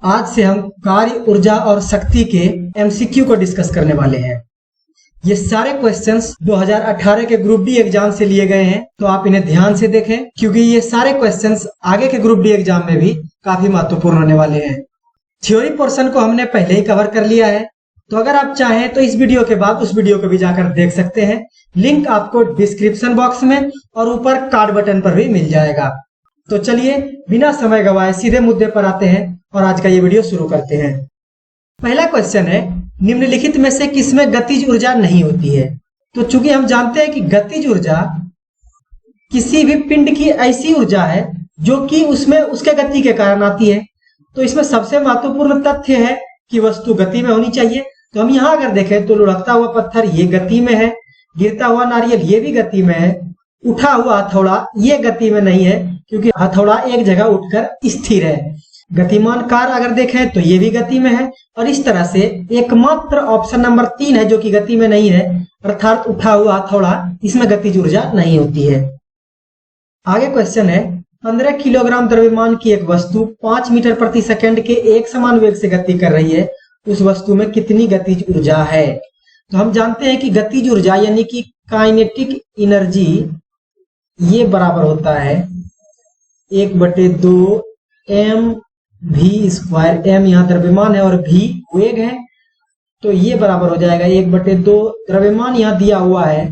आज से हम कार्य, ऊर्जा और शक्ति के एमसीक्यू को डिस्कस करने वाले हैं। ये सारे क्वेश्चंस 2018 के ग्रुप डी एग्जाम से लिए गए हैं, तो आप इन्हें ध्यान से देखें क्योंकि ये सारे क्वेश्चंस आगे के ग्रुप डी एग्जाम में भी काफी महत्वपूर्ण होने वाले हैं। थ्योरी पोर्शन को हमने पहले ही कवर कर लिया है, तो अगर आप चाहें तो इस वीडियो के बाद उस वीडियो को भी जाकर देख सकते हैं। लिंक आपको डिस्क्रिप्शन बॉक्स में और ऊपर कार्ड बटन पर भी मिल जाएगा। तो चलिए बिना समय गवाए सीधे मुद्दे पर आते हैं और आज का ये वीडियो शुरू करते हैं। पहला क्वेश्चन है, निम्नलिखित में से किसमें गतिज ऊर्जा नहीं होती है? तो चूंकि हम जानते हैं कि गतिज ऊर्जा किसी भी पिंड की ऐसी ऊर्जा है जो कि उसमें उसके गति के कारण आती है, तो इसमें सबसे महत्वपूर्ण तथ्य है कि वस्तु गति में होनी चाहिए। तो हम यहाँ अगर देखें तो लुढ़कता हुआ पत्थर ये गति में है, गिरता हुआ नारियल ये भी गति में है, उठा हुआ हथौड़ा ये गति में नहीं है क्योंकि हथौड़ा एक जगह उठकर स्थिर है। गतिमान कार अगर देखें तो ये भी गति में है, और इस तरह से एकमात्र ऑप्शन नंबर 3 है जो कि गति में नहीं है, अर्थात उठा हुआ हथौड़ा, इसमें गतिज ऊर्जा नहीं होती है। आगे क्वेश्चन है, 15 किलोग्राम द्रव्यमान की एक वस्तु 5 मीटर प्रति सेकंड के एक समान वेग से गति कर रही है, उस वस्तु में कितनी गतिज ऊर्जा है? तो हम जानते हैं कि गतिज ऊर्जा यानी कि काइनेटिक एनर्जी ये बराबर होता है 1/2 mv²। m यहाँ द्रव्यमान है और v वेग है, तो ये बराबर हो जाएगा 1/2। द्रव्यमान यहाँ दिया हुआ है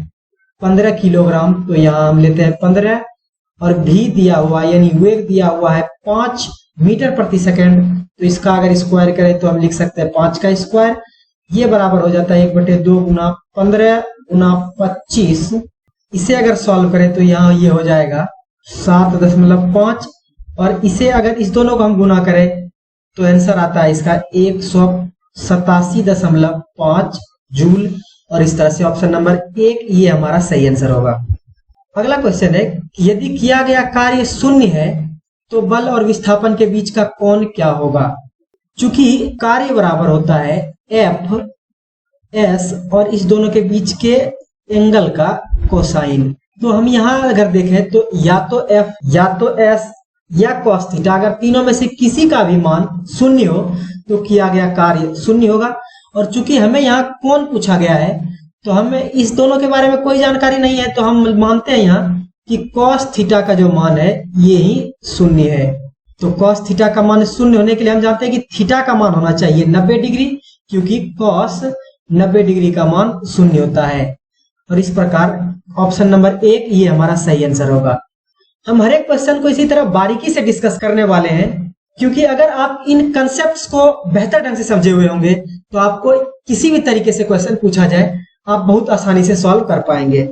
15 किलोग्राम, तो यहाँ हम लेते हैं 15, और v दिया हुआ यानी वेग दिया हुआ है 5 मीटर प्रति सेकंड, तो इसका अगर स्क्वायर करें तो हम लिख सकते हैं 5 का स्क्वायर। ये बराबर हो जाता है 1/2 गुना 15 गुना 25। इसे अगर सॉल्व करें तो यहाँ ये हो जाएगा 7.5, और इसे अगर इस दोनों को हम गुना करें तो आंसर आता है इसका 187.5 जूल, और इस तरह से ऑप्शन नंबर 1 ये हमारा सही आंसर होगा। अगला क्वेश्चन है, यदि किया गया कार्य शून्य है तो बल और विस्थापन के बीच का कोण क्या होगा? चूंकि कार्य बराबर होता है एफ एस और इस दोनों के बीच के एंगल का कोसाइन, तो हम यहाँ अगर देखें तो या तो एफ या तो एस या कॉस थीटा, अगर तीनों में से किसी का भी मान शून्य हो तो किया गया कार्य शून्य होगा। और चूंकि हमें यहाँ कोण पूछा गया है तो हमें इस दोनों के बारे में कोई जानकारी नहीं है, तो हम मानते हैं यहाँ कि कॉस थीटा का जो मान है ये ही शून्य है। तो कॉस थीटा का मान शून्य होने के लिए हम जानते हैं कि थीटा का मान होना चाहिए 90 डिग्री, क्योंकि कॉस 90 डिग्री का मान शून्य होता है। और इस प्रकार ऑप्शन नंबर 1 ये हमारा सही आंसर होगा। हम हर एक क्वेश्चन को इसी तरह बारीकी से डिस्कस करने वाले हैं, क्योंकि अगर आप इन कंसेप्ट्स को बेहतर ढंग से समझे हुए होंगे तो आपको किसी भी तरीके से क्वेश्चन पूछा जाए आप बहुत आसानी से सॉल्व कर पाएंगे।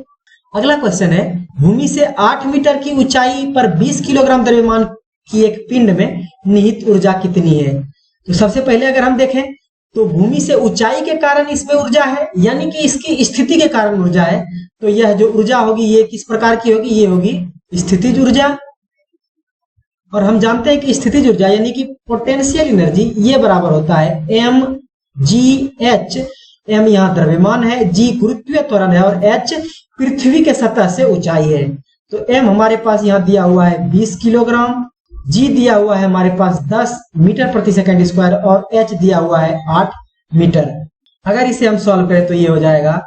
अगला क्वेश्चन है, भूमि से 8 मीटर की ऊंचाई पर 20 किलोग्राम द्रव्यमान की एक पिंड में निहित ऊर्जा कितनी है? तो सबसे पहले अगर हम देखें तो भूमि से ऊंचाई के कारण इसमें ऊर्जा है, यानी कि इसकी स्थिति के कारण ऊर्जा है। तो यह जो ऊर्जा होगी ये किस प्रकार की होगी? ये होगी स्थितिज ऊर्जा। और हम जानते हैं कि स्थितिज ऊर्जा यानी कि पोटेंशियल एनर्जी ये बराबर होता है mgh। m यहाँ द्रव्यमान है, g गुरुत्वीय त्वरण है और h पृथ्वी के सतह से ऊंचाई है। तो m हमारे पास यहाँ दिया हुआ है 20 किलोग्राम, g दिया हुआ है हमारे पास 10 मीटर प्रति सेकंड स्क्वायर और h दिया हुआ है 8 मीटर। अगर इसे हम सॉल्व करें तो ये हो जाएगा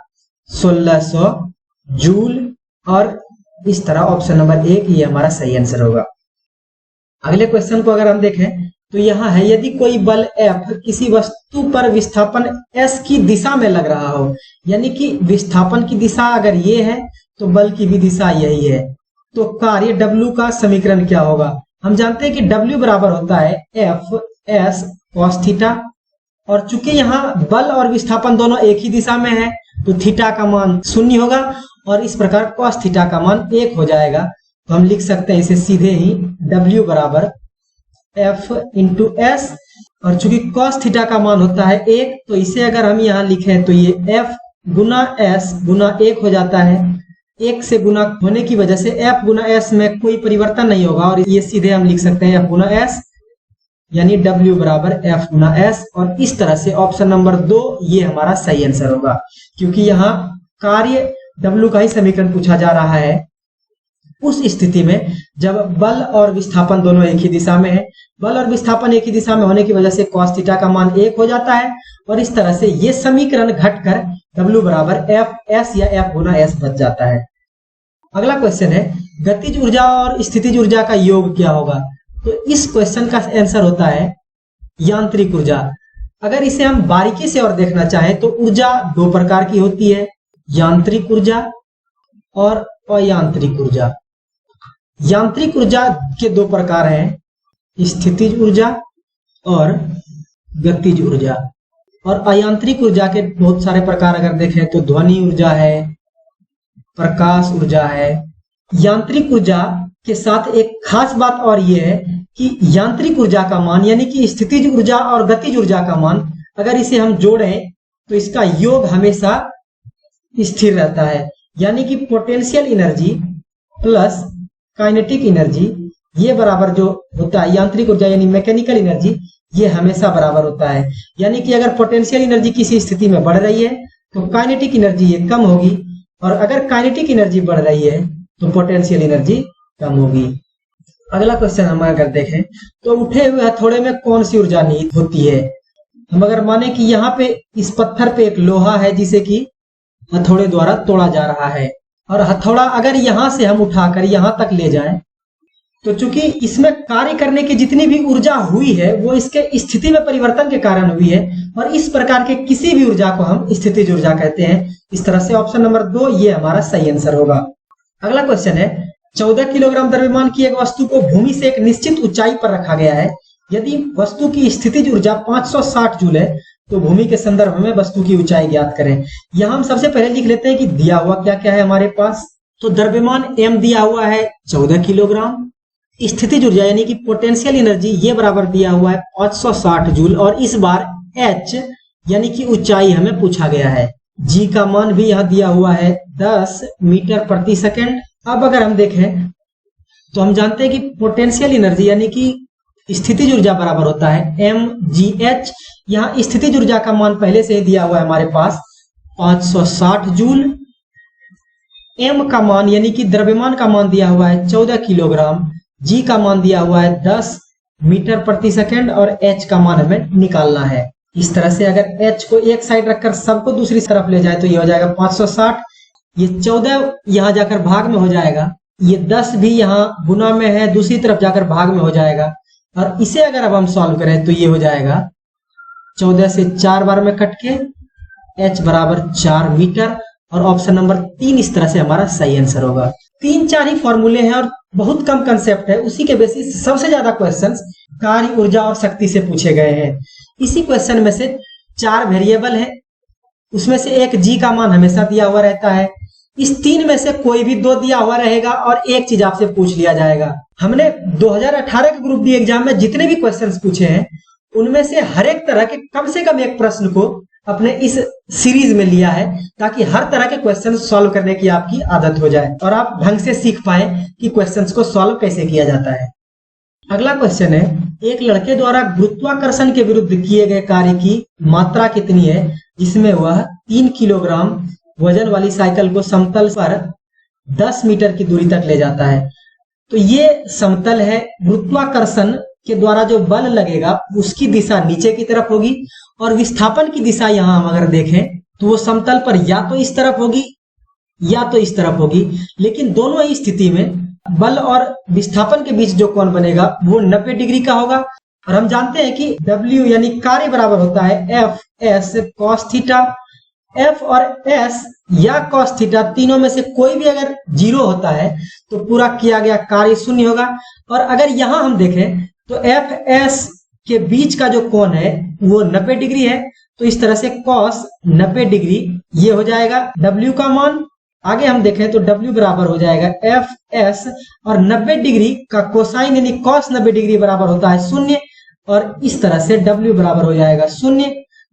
1600 जूल, और इस तरह ऑप्शन नंबर 1 ये हमारा सही आंसर होगा। अगले क्वेश्चन को अगर हम देखें तो यहाँ है, यदि कोई बल F किसी वस्तु पर विस्थापन S की दिशा में लग रहा हो, यानी कि विस्थापन की दिशा अगर ये है तो बल की भी दिशा यही है, तो कार्य W का समीकरण क्या होगा? हम जानते हैं कि W बराबर होता है F S cos थीटा, और चूंकि यहाँ बल और विस्थापन दोनों एक ही दिशा में है तो थीटा का मान 0 होगा, और इस प्रकार cos थीटा का मान 1 हो जाएगा। तो हम लिख सकते हैं इसे सीधे ही W बराबर F इंटू S, और चूंकि cos थीटा का मान होता है 1 तो इसे अगर हम यहाँ लिखें तो ये F गुना S गुना 1 हो जाता है। 1 से गुना होने की वजह से F गुना S में कोई परिवर्तन नहीं होगा, और ये सीधे हम लिख सकते हैं F गुना S, यानी W बराबर F गुना S। और इस तरह से ऑप्शन नंबर 2 ये हमारा सही आंसर होगा, क्योंकि यहाँ कार्य W का ही समीकरण पूछा जा रहा है। उस स्थिति में जब बल और विस्थापन दोनों एक ही दिशा में है, बल और विस्थापन एक ही दिशा में होने की वजह से cos थीटा का मान 1 हो जाता है और इस तरह से ये समीकरण घटकर W बराबर एफ एस या एफ गुना एस बच जाता है। अगला क्वेश्चन है गतिज ऊर्जा और स्थितिज ऊर्जा का योग क्या होगा। तो इस क्वेश्चन का आंसर होता है यांत्रिक ऊर्जा। अगर इसे हम बारीकी से और देखना चाहें तो ऊर्जा दो प्रकार की होती है, यांत्रिक ऊर्जा और अयांत्रिक ऊर्जा। यांत्रिक ऊर्जा के दो प्रकार हैं, स्थितिज ऊर्जा और गतिज ऊर्जा। और अयांत्रिक ऊर्जा के बहुत सारे प्रकार अगर देखें तो ध्वनि ऊर्जा है, प्रकाश ऊर्जा है। यांत्रिक ऊर्जा के साथ एक खास बात और यह है कि यांत्रिक ऊर्जा का मान यानी कि स्थितिज ऊर्जा और गतिज ऊर्जा का मान अगर इसे हम जोड़ें तो इसका योग हमेशा स्थिर रहता है, यानी कि potential energy plus kinetic energy ये बराबर जो होता है यांत्रिक ऊर्जा यानी मैकेनिकल एनर्जी ये हमेशा बराबर होता है। यानी कि अगर पोटेंशियल एनर्जी किसी स्थिति में बढ़ रही है तो काइनेटिक एनर्जी ये कम होगी और अगर काइनेटिक एनर्जी बढ़ रही है तो पोटेंशियल एनर्जी कम होगी। अगला क्वेश्चन हम अगर देखें तो उठे हुए हथौड़े में कौन सी ऊर्जा निहित होती है। हम अगर माने कि यहाँ पे इस पत्थर पे एक लोहा है जिसे कि हथौड़े द्वारा तोड़ा जा रहा है और हथौड़ा अगर यहाँ से हम उठाकर यहाँ तक ले जाएं तो चूंकि इसमें कार्य करने की जितनी भी ऊर्जा हुई है वो इसके स्थिति में परिवर्तन के कारण हुई है और इस प्रकार के किसी भी ऊर्जा को हम स्थितिज ऊर्जा कहते हैं। इस तरह से ऑप्शन नंबर 2 ये हमारा सही आंसर होगा। अगला क्वेश्चन है 14 किलोग्राम द्रव्यमान की एक वस्तु को भूमि से एक निश्चित ऊंचाई पर रखा गया है। यदि वस्तु की स्थितिज ऊर्जा 560 जूल है तो भूमि के संदर्भ में वस्तु की ऊंचाई ज्ञात करें। यहाँ हम सबसे पहले लिख लेते हैं कि दिया हुआ क्या क्या है हमारे पास। तो द्रव्यमान m दिया हुआ है 14 किलोग्राम, स्थितिज ऊर्जा यानी कि पोटेंशियल एनर्जी ये बराबर दिया हुआ है 560 जूल और इस बार h यानी कि ऊंचाई हमें पूछा गया है। g का मान भी यहाँ दिया हुआ है 10 मीटर प्रति सेकंड। अब अगर हम देखें तो हम जानते हैं कि पोटेंशियल एनर्जी यानी कि स्थितिज ऊर्जा बराबर होता है mgh। यहाँ स्थितिज ऊर्जा का मान पहले से ही दिया हुआ है हमारे पास 560 जूल। m का मान यानी कि द्रव्यमान का मान दिया हुआ है 14 किलोग्राम, g का मान दिया हुआ है 10 मीटर प्रति सेकंड और h का मान हमें निकालना है। इस तरह से अगर h को एक साइड रखकर सबको दूसरी तरफ ले जाए तो ये हो जाएगा 560, ये 14 यहाँ जाकर भाग में हो जाएगा, ये 10 भी यहाँ गुना में है दूसरी तरफ जाकर भाग में हो जाएगा और इसे अगर अब हम सॉल्व करें तो ये हो जाएगा 14 से 4 बार में कट के h बराबर 4 मीटर और ऑप्शन नंबर 3 इस तरह से हमारा सही आंसर होगा। 3-4 ही फॉर्मूले हैं और बहुत कम कंसेप्ट है, उसी के बेसिस सबसे ज्यादा क्वेश्चंस कार्य ऊर्जा और शक्ति से पूछे गए हैं। इसी क्वेश्चन में से 4 वेरिएबल है, उसमें से एक g का मान हमेशा दिया हुआ रहता है। इस 3 में से कोई भी 2 दिया हुआ रहेगा और एक चीज आपसे पूछ लिया जाएगा। हमने 2018 के ग्रुप डी एग्जाम में जितने भी क्वेश्चंस पूछे हैं उनमें से हर एक तरह के कम से कम एक प्रश्न को अपने इस सीरीज में लिया है ताकि हर तरह के क्वेश्चन सॉल्व करने की आपकी आदत हो जाए और आप ढंग से सीख पाए कि क्वेश्चंस को सॉल्व कैसे किया जाता है। अगला क्वेश्चन है एक लड़के द्वारा गुरुत्वाकर्षण के विरुद्ध किए गए कार्य की मात्रा कितनी है जिसमें वह 3 किलोग्राम वजन वाली साइकिल को समतल पर 10 मीटर की दूरी तक ले जाता है। तो ये समतल है, गुरुत्वाकर्षण के द्वारा जो बल लगेगा उसकी दिशा नीचे की तरफ होगी और विस्थापन की दिशा यहाँ हम अगर देखें तो वो समतल पर या तो इस तरफ होगी या तो इस तरफ होगी, लेकिन दोनों ही स्थिति में बल और विस्थापन के बीच जो कोण बनेगा वो 90 डिग्री का होगा। और हम जानते हैं कि W यानी कार्य बराबर होता है F S cos theta. F और S या cos थीटा तीनों में से कोई भी अगर 0 होता है तो पूरा किया गया कार्य शून्य होगा। और अगर यहाँ हम देखें तो F S के बीच का जो कोण है वो 90 डिग्री है, तो इस तरह से cos 90 डिग्री ये हो जाएगा W का मान। आगे हम देखें तो W बराबर हो जाएगा F S और 90 डिग्री का कोसाइन यानी cos 90 डिग्री बराबर होता है 0 और इस तरह से W बराबर हो जाएगा 0।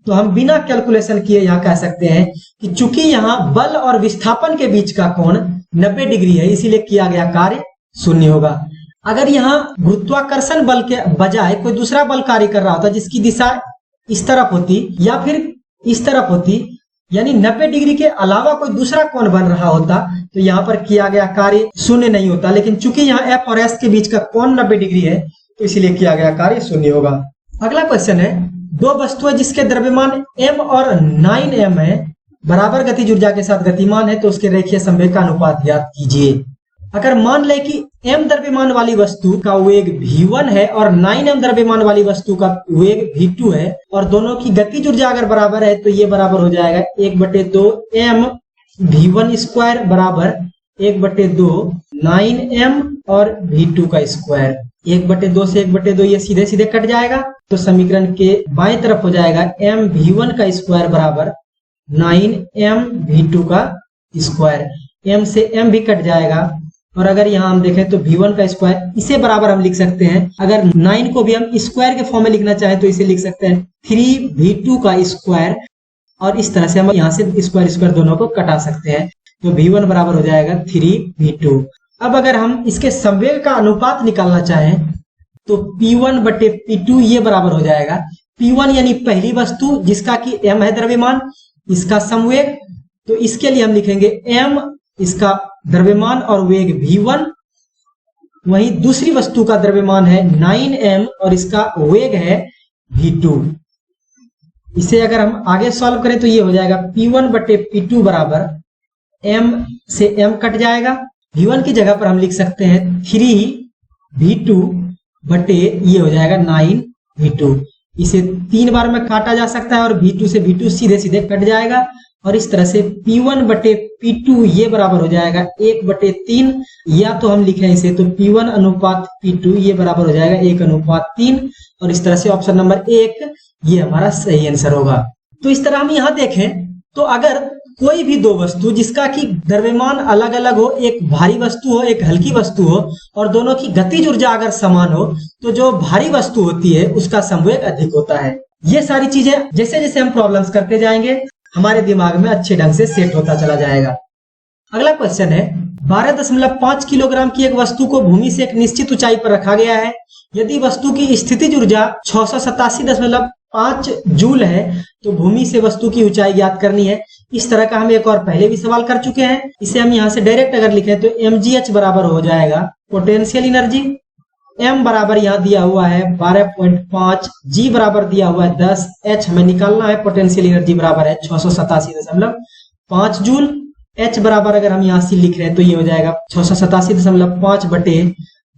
तो हम बिना कैलकुलेशन किए यहाँ कह सकते हैं कि चूंकि यहाँ बल और विस्थापन के बीच का कोण 90 डिग्री है इसीलिए किया गया कार्य 0 होगा। अगर यहाँ गुरुत्वाकर्षण बल के बजाय कोई दूसरा बल कार्य कर रहा होता जिसकी दिशा इस तरफ होती या फिर इस तरफ होती यानी 90 डिग्री के अलावा कोई दूसरा कोण बन रहा होता तो यहाँ पर किया गया कार्य शून्य नहीं होता, लेकिन चूंकि यहाँ F और S के बीच का कोण 90 डिग्री है तो इसलिए किया गया कार्य शून्य होगा। अगला क्वेश्चन है, दो वस्तुएं जिसके द्रव्यमान m और 9m है, बराबर गतिज ऊर्जा के साथ गतिमान है, तो उसके रेखीय संवेग का अनुपात ज्ञात कीजिए। अगर मान ले कि m द्रव्यमान वाली वस्तु का वेग v1 है और 9m द्रव्यमान वाली वस्तु का वेग v2 है और दोनों की गतिज ऊर्जा अगर बराबर है तो ये बराबर हो जाएगा 1/2 m v1 स्क्वायर बराबर 1/2 9m और v2 का स्क्वायर। 1/2 से 1/2 ये सीधे सीधे कट जाएगा तो समीकरण के बाएं तरफ हो जाएगा m v1 का स्क्वायर बराबर 9m v2 का स्क्वायर। m से m भी कट जाएगा और अगर यहाँ हम देखें तो v1 का स्क्वायर इसे बराबर हम लिख सकते हैं। अगर 9 को भी हम स्क्वायर के फॉर्म में लिखना चाहें तो इसे लिख सकते हैं 3v2 का स्क्वायर और इस तरह से हम यहाँ से स्क्वायर स्क्वायर दोनों को कटा सकते हैं तो v1 बराबर हो जाएगा 3v2। अब अगर हम इसके संवेग का अनुपात निकालना चाहें तो p1/p2 ये बराबर हो जाएगा p1 यानी पहली वस्तु जिसका कि m है द्रव्यमान, इसका संवेग, तो इसके लिए हम लिखेंगे m इसका द्रव्यमान और वेग v1, वहीं दूसरी वस्तु का द्रव्यमान है 9m और इसका वेग है v2। इसे अगर हम आगे सॉल्व करें तो ये हो जाएगा p1/p2 बराबर m से m कट जाएगा, v1 की जगह पर हम लिख सकते हैं 3v2 बटे ये हो जाएगा 9v2। इसे 3 बार में काटा जा सकता है और v2 से v2 सीधे सीधे कट जाएगा और इस तरह से p1/p2 ये बराबर हो जाएगा 1/3, या तो हम लिखें इसे तो p1/p2 ये बराबर हो जाएगा 1/3 और इस तरह से ऑप्शन नंबर 1 ये हमारा सही आंसर होगा। तो इस तरह हम यहाँ देखें तो अगर कोई भी दो वस्तु जिसका कि द्रव्यमान अलग अलग हो, एक भारी वस्तु हो एक हल्की वस्तु हो और दोनों की गतिज ऊर्जा अगर समान हो तो जो भारी वस्तु होती है उसका संवेग अधिक होता है। ये सारी चीजें जैसे जैसे हम प्रॉब्लम्स करते जाएंगे हमारे दिमाग में अच्छे ढंग से सेट होता चला जाएगा। अगला क्वेश्चन है, 12.5 किलोग्राम की एक वस्तु को भूमि से एक निश्चित ऊंचाई पर रखा गया है। यदि वस्तु की स्थितिज ऊर्जा 687.5 जूल है तो भूमि से वस्तु की ऊंचाई ज्ञात करनी है। इस तरह का हम एक और पहले भी सवाल कर चुके हैं। इसे हम यहाँ से डायरेक्ट अगर लिखें तो mgh बराबर हो जाएगा पोटेंशियल एनर्जी, m बराबर यहाँ दिया हुआ है 12.5, g बराबर दिया हुआ है 10, h हमें निकालना है, पोटेंशियल एनर्जी बराबर है 687.5 जूल। h बराबर अगर हम यहाँ से लिख रहे हैं तो ये हो जाएगा 687.5 बटे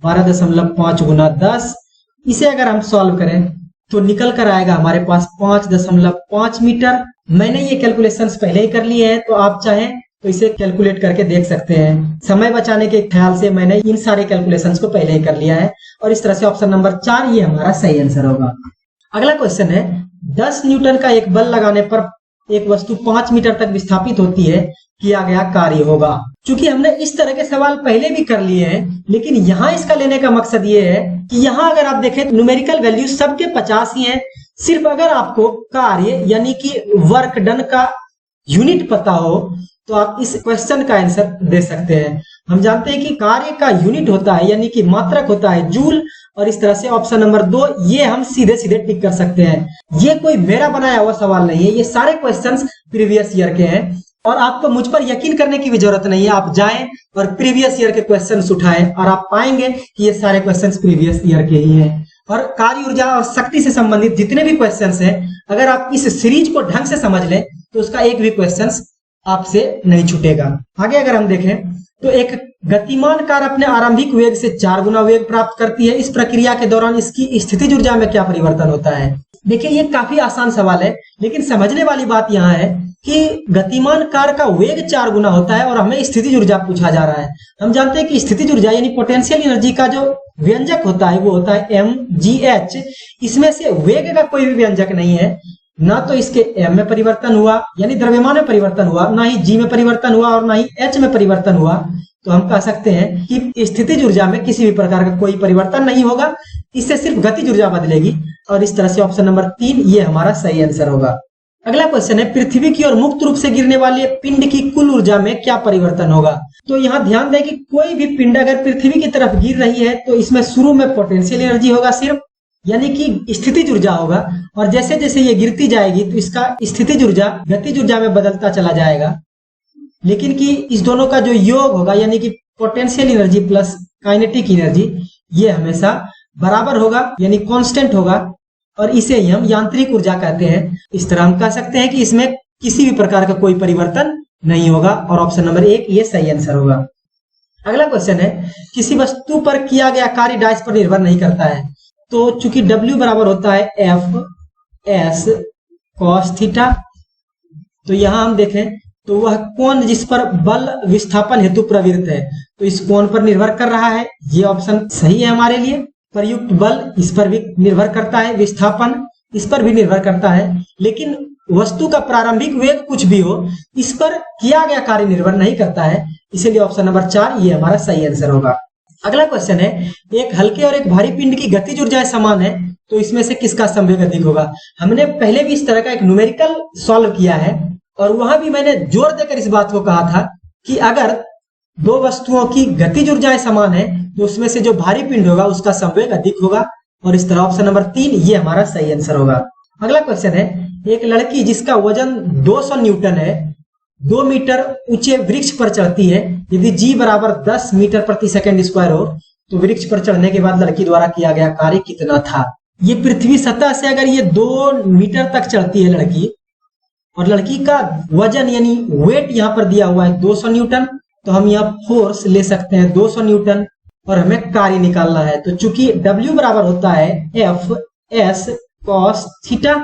12.5 गुना 10। इसे अगर हम सॉल्व करें तो निकल कर आएगा हमारे पास 5.5 मीटर। मैंने ये कैलकुलेशंस पहले ही कर लिए हैं तो आप चाहें तो इसे कैलकुलेट करके देख सकते हैं। समय बचाने के ख्याल से मैंने इन सारे कैलकुलेशंस को पहले ही कर लिया है और इस तरह से ऑप्शन नंबर 4 ये हमारा सही आंसर होगा। अगला क्वेश्चन है, 10 न्यूटन का एक बल लगाने पर एक वस्तु 5 मीटर तक विस्थापित होती है, किया गया कार्य होगा। चूंकि हमने इस तरह के सवाल पहले भी कर लिए हैं लेकिन यहाँ इसका लेने का मकसद ये है कि यहाँ अगर आप देखें तो न्यूमेरिकल वैल्यू सबके 50 ही है। सिर्फ अगर आपको कार्य यानी कि वर्क डन का यूनिट पता हो तो आप इस क्वेश्चन का आंसर दे सकते हैं। हम जानते हैं कि कार्य का यूनिट होता है यानी कि मात्रक होता है जूल और इस तरह से ऑप्शन नंबर 2 ये हम सीधे सीधे टिक कर सकते हैं। ये कोई मेरा बनाया हुआ सवाल नहीं है, ये सारे क्वेश्चंस प्रीवियस ईयर के हैं और आपको मुझ पर यकीन करने की भी जरूरत नहीं है। आप जाएं और प्रीवियस ईयर के क्वेश्चंस उठाएं और आप पाएंगे कि ये सारे क्वेश्चंस प्रीवियस ईयर के ही हैं। और कार्य ऊर्जा और शक्ति से संबंधित जितने भी क्वेश्चंस हैं अगर आप इस सीरीज को ढंग से समझ लें तो उसका एक भी क्वेश्चंस आपसे नहीं छूटेगा। आगे अगर हम देखें तो एक गतिमान कार अपने आरंभिक वेग से 4 गुना वेग प्राप्त करती है। इस प्रक्रिया के दौरान इसकी स्थितिज ऊर्जा में क्या परिवर्तन होता है? देखिए ये काफी आसान सवाल है लेकिन समझने वाली बात यहाँ है कि गतिमान कार का वेग 4 गुना होता है और हमें स्थितिज ऊर्जा पूछा जा रहा है। हम जानते हैं कि स्थितिज ऊर्जा यानी पोटेंशियल एनर्जी का जो व्यंजक होता है वो होता है mgh। इसमें से वेग का कोई भी व्यंजक नहीं है, ना तो इसके m में परिवर्तन हुआ यानी द्रव्यमान में परिवर्तन हुआ, ना ही g में परिवर्तन हुआ और ना ही h में परिवर्तन हुआ। तो हम कह सकते हैं कि स्थितिज ऊर्जा में किसी भी प्रकार का कोई परिवर्तन नहीं होगा, इससे सिर्फ गतिज ऊर्जा बदलेगी और इस तरह से ऑप्शन नंबर 3 ये हमारा सही आंसर होगा। अगला क्वेश्चन है, पृथ्वी की ओर मुक्त रूप से गिरने वाले पिंड की कुल ऊर्जा में क्या परिवर्तन होगा? तो यहाँ ध्यान दें कि कोई भी पिंड अगर पृथ्वी की तरफ गिर रही है तो इसमें शुरू में पोटेंशियल एनर्जी होगा सिर्फ यानी कि स्थितिज ऊर्जा होगा, और जैसे जैसे ये गिरती जाएगी तो इसका स्थितिज ऊर्जा गतिज ऊर्जा में बदलता चला जाएगा। लेकिन कि इस दोनों का जो योग होगा यानी कि potential energy plus kinetic energy, ये हमेशा बराबर होगा यानी कांस्टेंट होगा, और इसे ही हम यांत्रिक ऊर्जा कहते हैं। इस तरह हम कह सकते हैं कि इसमें किसी भी प्रकार का कोई परिवर्तन नहीं होगा, और ऑप्शन नंबर 1 ये सही आंसर होगा। अगला क्वेश्चन है, किसी वस्तु पर किया गया कार्य डाइस पर निर्भर नहीं करता है। तो चूंकि W बराबर होता है F S cos थीटा, तो यहां हम देखें तो वह कोण जिस पर बल विस्थापन हेतु प्रवृत्त है, तो इस कोण पर निर्भर कर रहा है। ये ऑप्शन सही है हमारे लिए। प्रयुक्त बल इस पर भी निर्भर करता है, विस्थापन इस पर भी निर्भर करता है, लेकिन वस्तु का प्रारंभिक वेग कुछ भी हो, इस पर किया गया कार्य निर्भर नहीं करता है। इसलिए ऑप्शन नंबर 4 ये हमारा सही आंसर होगा। अगला क्वेश्चन है, एक हल्के और एक भारी पिंड की गतिज ऊर्जाएं समान है, तो इसमें से किसका संवेग अधिक होगा। हमने पहले भी इस तरह का एक न्यूमेरिकल सॉल्व किया है, और वहां भी मैंने जोर देकर इस बात को कहा था कि अगर दो वस्तुओं की गतिज ऊर्जाएं समान है तो उसमें से जो भारी पिंड होगा उसका संवेग अधिक होगा, और इस तरह ऑप्शन नंबर 3 ये हमारा सही आंसर होगा। अगला क्वेश्चन है, एक लड़की जिसका वजन 200 न्यूटन है 2 मीटर ऊंचे वृक्ष पर चढ़ती है। यदि g बराबर 10 मीटर प्रति सेकंड स्क्वायर हो तो वृक्ष पर चढ़ने के बाद लड़की द्वारा किया गया कार्य कितना था। ये पृथ्वी सतह से अगर ये 2 मीटर तक चढ़ती है लड़की, और लड़की का वजन यानी वेट यहाँ पर दिया हुआ है 200 न्यूटन, तो हम यहाँ फोर्स ले सकते हैं 200 न्यूटन, और हमें कार्य निकालना है। तो चूंकि W बराबर होता है F S cos theta,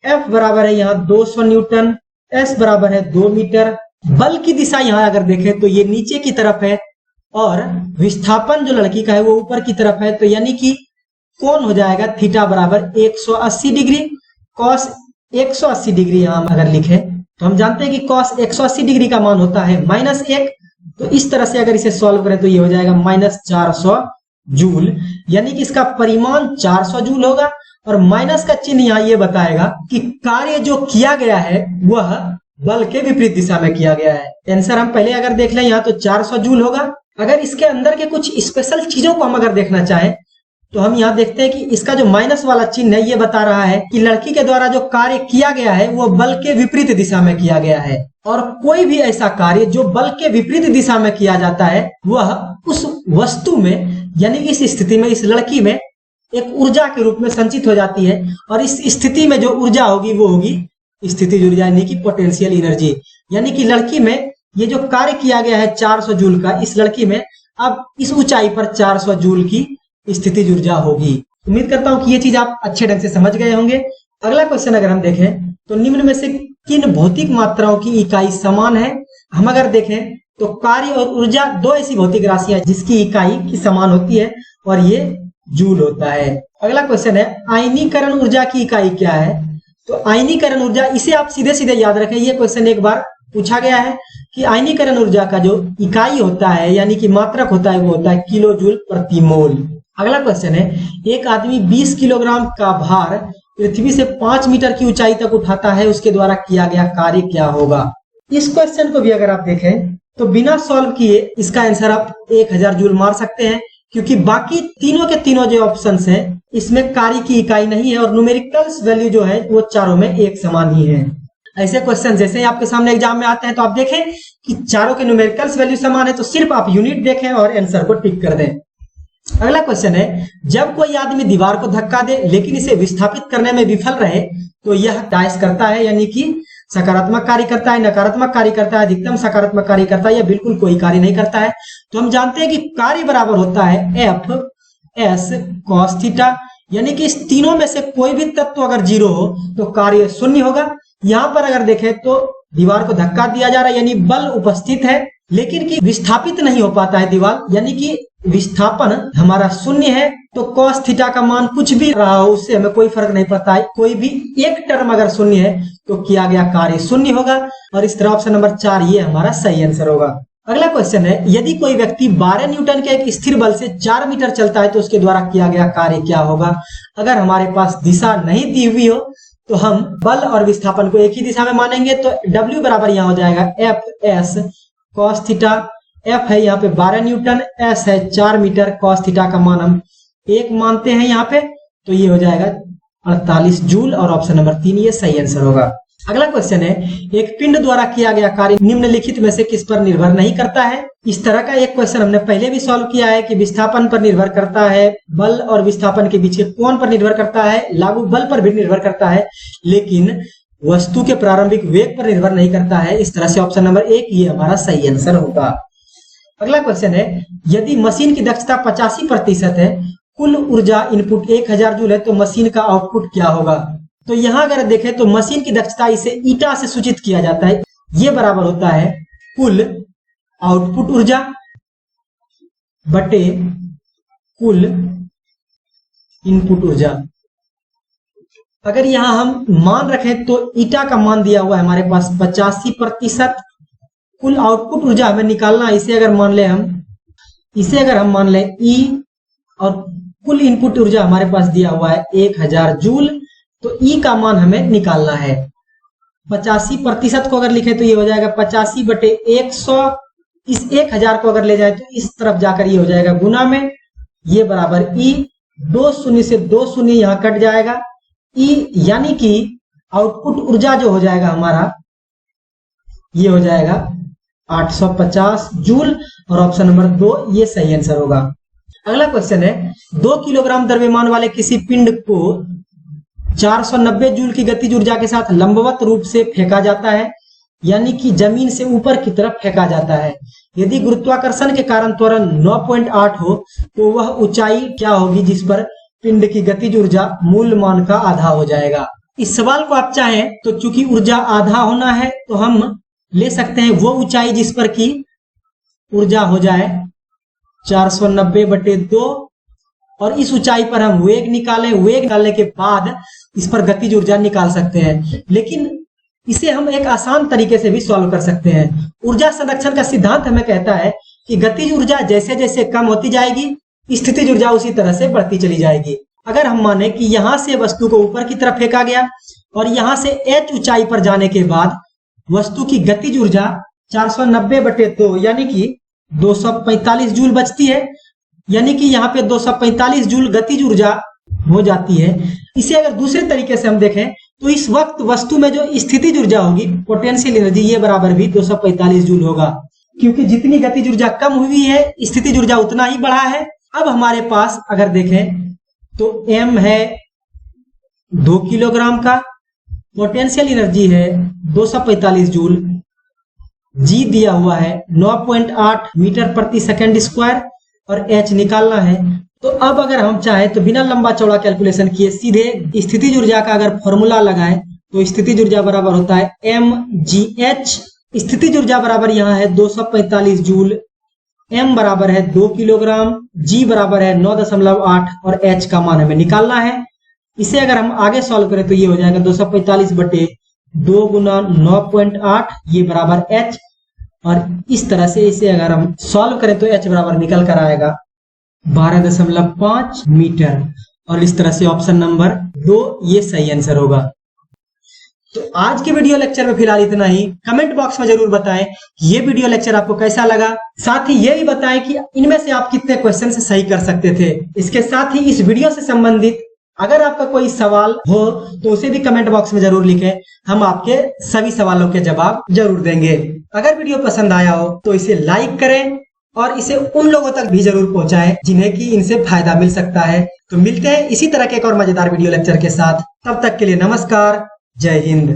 F बराबर है यहाँ 200 न्यूटन, S बराबर है 2 मीटर। बल की दिशा यहाँ अगर देखें तो ये नीचे की तरफ है, और विस्थापन जो लड़की का है वो ऊपर की तरफ है, तो यानी कि कोण हो जाएगा थीटा बराबर 180 डिग्री। cos 180 डिग्री यहाँ अगर लिखे तो हम जानते हैं कि cos 180 डिग्री का मान होता है -1, तो इस तरह से अगर इसे सॉल्व करें तो ये हो जाएगा -400 जूल, यानी कि इसका परिमाण 400 जूल होगा, और माइनस का चिन्ह यहाँ ये बताएगा कि कार्य जो किया गया है वह बल के विपरीत दिशा में किया गया है। आंसर हम पहले अगर देख लें यहाँ तो 400 जूल होगा। अगर इसके अंदर के कुछ स्पेशल चीजों को हम अगर देखना चाहें तो हम यहाँ देखते हैं कि इसका जो माइनस वाला चिन्ह है ये बता रहा है कि लड़की के द्वारा जो कार्य किया गया है वो बल के विपरीत दिशा में किया गया है, और कोई भी ऐसा कार्य जो बल के विपरीत दिशा में किया जाता है वह उस वस्तु में यानी इस स्थिति में इस लड़की में एक ऊर्जा के रूप में संचित हो जाती है, और इस स्थिति में जो ऊर्जा होगी वो होगी स्थितिज ऊर्जा यानी कि पोटेंशियल एनर्जी। यानी कि लड़की में ये जो कार्य किया गया है 400 जूल का, इस लड़की में अब इस ऊंचाई पर 400 जूल की स्थितिज ऊर्जा होगी। उम्मीद करता हूं कि ये चीज आप अच्छे ढंग से समझ गए होंगे। अगला क्वेश्चन अगर हम देखें तो निम्न में से किन भौतिक मात्राओं की इकाई समान है। हम अगर देखें तो कार्य और ऊर्जा दो ऐसी भौतिक राशियां जिसकी इकाई की समान होती है, और ये जूल होता है। अगला क्वेश्चन है, आयनीकरण ऊर्जा की इकाई क्या है। तो आयनीकरण ऊर्जा, इसे आप सीधे सीधे याद रखें, ये क्वेश्चन एक बार पूछा गया है कि आयनीकरण ऊर्जा का जो इकाई होता है यानी कि मात्रक होता है वो होता है किलो जूल प्रति मोल। अगला क्वेश्चन है, एक आदमी 20 किलोग्राम का भार पृथ्वी से 5 मीटर की ऊंचाई तक उठाता है, उसके द्वारा किया गया कार्य क्या होगा। इस क्वेश्चन को भी अगर आप देखें तो बिना सॉल्व किए इसका आंसर आप 1000 जूल मार सकते हैं, क्योंकि बाकी तीनों के तीनों जो ऑप्शंस हैं इसमें कार्य की इकाई नहीं है, और न्यूमेरिकल्स वैल्यू जो है वो चारों में एक समान ही है। ऐसे क्वेश्चन जैसे ही आपके सामने एग्जाम में आते हैं तो आप देखें कि चारों के न्यूमेरिकल्स वैल्यू समान है, तो सिर्फ आप यूनिट देखें और आंसर को टिक कर दें। अगला क्वेश्चन है, जब कोई आदमी दीवार को धक्का दे लेकिन इसे विस्थापित करने में विफल रहे तो यह डाइस करता है, यानी कि सकारात्मक कार्य करता है, नकारात्मक कार्य करता है, अधिकतम सकारात्मक कार्य करता है, या बिल्कुल कोई कार्य नहीं करता है। तो हम जानते हैं कि कार्य बराबर होता है F S cos थीटा, यानी कि इस तीनों में से कोई भी तत्व अगर 0 हो तो कार्य 0 होगा। यहाँ पर अगर देखें तो दीवार को धक्का दिया जा रहा है यानी बल उपस्थित है, लेकिन कि विस्थापित नहीं हो पाता है दीवार, यानी कि विस्थापन हमारा 0 है। तो cos थीटा का मान कुछ भी रहा हो उससे हमें कोई फर्क नहीं पड़ता है, कोई भी एक टर्म अगर 0 है तो किया गया कार्य 0 होगा, और इस तरह ऑप्शन नंबर 4 ये हमारा सही आंसर होगा। अगला क्वेश्चन है, यदि कोई व्यक्ति 12 न्यूटन के एक स्थिर बल से 4 मीटर चलता है तो उसके द्वारा किया गया कार्य क्या होगा। अगर हमारे पास दिशा नहीं दी हुई हो तो हम बल और विस्थापन को एक ही दिशा में मानेंगे, तो W बराबर यहाँ हो जाएगा F S cos theta. F है यहाँ पे 12 न्यूटन, S है 4 मीटर, cos थीटा का मान हम 1 मानते हैं यहाँ पे, तो ये हो जाएगा 48 जूल और ऑप्शन नंबर 3 ये सही आंसर होगा। अगला क्वेश्चन है, एक पिंड द्वारा किया गया कार्य निम्नलिखित में से किस पर निर्भर नहीं करता है। इस तरह का एक क्वेश्चन हमने पहले भी सॉल्व किया है कि विस्थापन पर निर्भर करता है, बल और विस्थापन के बीच के कोण पर निर्भर करता है, लागू बल पर भी निर्भर करता है, लेकिन वस्तु के प्रारंभिक वेग पर निर्भर नहीं करता है। इस तरह से ऑप्शन नंबर 1 ये हमारा सही आंसर होगा। अगला क्वेश्चन है, यदि मशीन की दक्षता 85% है, कुल ऊर्जा इनपुट 1000 जूल है, तो मशीन का आउटपुट क्या होगा। तो यहां अगर देखें तो मशीन की दक्षता इसे ईटा से सूचित किया जाता है, ये बराबर होता है कुल आउटपुट ऊर्जा बटे कुल इनपुट ऊर्जा। अगर यहां हम मान रखें तो ईटा का मान दिया हुआ है हमारे पास 85%, कुल आउटपुट ऊर्जा हमें निकालना, इसे अगर हम मान लें ई, और कुल इनपुट ऊर्जा हमारे पास दिया हुआ है 1000 जूल, तो ई का मान हमें निकालना है। 85% को अगर लिखे तो ये हो जाएगा 85 बटे 100, इस 1000 को अगर ले जाए तो इस तरफ जाकर ये हो जाएगा गुना में, ये बराबर ई, 2 शून्य से 2 शून्य यहां कट जाएगा, ई यानी कि आउटपुट ऊर्जा जो हो जाएगा हमारा ये हो जाएगा 850 जूल और ऑप्शन नंबर 2 ये सही आंसर होगा। अगला क्वेश्चन है, 2 किलोग्राम द्रव्यमान वाले किसी पिंड को 490 जूल की गतिज ऊर्जा के साथ लंबवत रूप से फेंका जाता है, यानी कि जमीन से ऊपर की तरफ फेंका जाता है। यदि गुरुत्वाकर्षण के कारण त्वरण 9.8 हो तो वह ऊंचाई क्या होगी जिस पर पिंड की गतिज ऊर्जा मूल मान का आधा हो जाएगा। इस सवाल को आप चाहें तो चूंकि ऊर्जा आधा होना है तो हम ले सकते हैं वो ऊंचाई जिस पर की ऊर्जा हो जाए 490 बटे 2, और इस ऊंचाई पर हम वेग निकालें, वेग निकालने के बाद इस पर गतिज ऊर्जा निकाल सकते हैं। लेकिन इसे हम एक आसान तरीके से भी सॉल्व कर सकते हैं। ऊर्जा संरक्षण का सिद्धांत हमें कहता है कि गतिज ऊर्जा जैसे जैसे कम होती जाएगी, स्थितिज ऊर्जा उसी तरह से बढ़ती चली जाएगी। अगर हम माने कि यहां से वस्तु को ऊपर की तरफ फेंका गया और यहां से h ऊंचाई पर जाने के बाद वस्तु की गतिज ऊर्जा 490 बटे 2 यानी कि 245 जूल बचती है, यानी कि यहाँ पे 245 जूल गतिज ऊर्जा हो जाती है। इसे अगर दूसरे तरीके से हम देखें तो इस वक्त वस्तु में जो स्थितिज ऊर्जा होगी, पोटेंशियल एनर्जी, ये बराबर भी 245 जूल होगा, क्योंकि जितनी गतिज ऊर्जा कम हुई है स्थितिज ऊर्जा उतना ही बढ़ा है। अब हमारे पास अगर देखें तो m है 2 किलोग्राम का, पोटेंशियल एनर्जी है 245 जूल, g दिया हुआ है 9.8 मीटर प्रति सेकंड स्क्वायर और h निकालना है। तो अब अगर हम चाहें तो बिना लंबा चौड़ा कैलकुलेशन किए सीधे स्थितिज ऊर्जा का अगर फॉर्मूला लगाएं तो स्थितिज ऊर्जा बराबर होता है mgh। स्थितिज ऊर्जा बराबर यहाँ है 245 जूल, m बराबर है 2 किलोग्राम, g बराबर है 9.8 और h का मान हमें निकालना है। इसे अगर हम आगे सॉल्व करें तो ये हो जाएगा 245 बटे 2 गुना 9.8, ये बराबर h, और इस तरह से इसे अगर हम सॉल्व करें तो h बराबर निकल कर आएगा 12.5 मीटर, और इस तरह से ऑप्शन नंबर 2 ये सही आंसर होगा। तो आज के वीडियो लेक्चर में फिलहाल इतना ही। कमेंट बॉक्स में जरूर बताएं कि ये वीडियो लेक्चर आपको कैसा लगा, साथ ही ये भी बताएं कि इनमें से आप कितने क्वेश्चन सही कर सकते थे। इसके साथ ही इस वीडियो से संबंधित अगर आपका कोई सवाल हो तो उसे भी कमेंट बॉक्स में जरूर लिखें, हम आपके सभी सवालों के जवाब जरूर देंगे। अगर वीडियो पसंद आया हो तो इसे लाइक करें और इसे उन लोगों तक भी जरूर पहुंचाएं जिन्हें कि इनसे फायदा मिल सकता है। तो मिलते हैं इसी तरह के एक और मजेदार वीडियो लेक्चर के साथ, तब तक के लिए नमस्कार, जय हिंद।